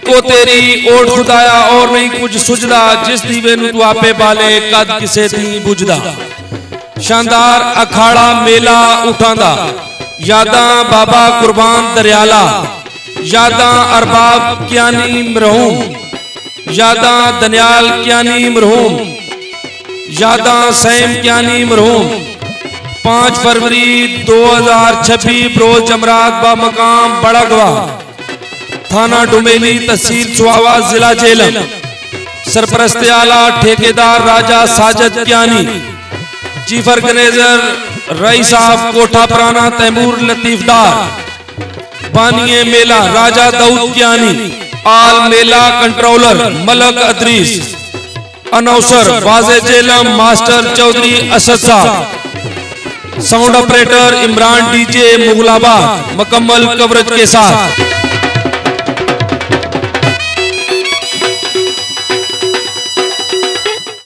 Eco तेरी ओट खुदाया और नहीं कुछ सुझदा, जिस दीवे नु तू आपे बाले कद किसे थी बुझदा। शानदार अखाड़ा मेला उठांदा, यादां बाबा कुर्बान दरियाला, यादां अरबाब क्यानी मरहूम, यादां दनियाल क्यानी मरहूम, यादां सैम क्यानी मरहूम। 5 फरवरी 2026 रोज जमरात बा मकाम बड़ागवा, थाना डुमेली, तहसील सुहावा, जिला जेलम। सरपरस्त आला ठेकेदार राजा Sajad Kayani, chief organiser rice साहब कोठा पुराना तैमूर लतीफदार। बानिए मेला राजा दाऊद क्यानी, आल मेला कंट्रोलर मलक अदरीस, अनौसर वाजे जेलम मास्टर चौधरी असद साहब, साउंड ऑपरेटर इमरान डीजे मुगलाबाद, मुकम्मल कवरेज के साथ।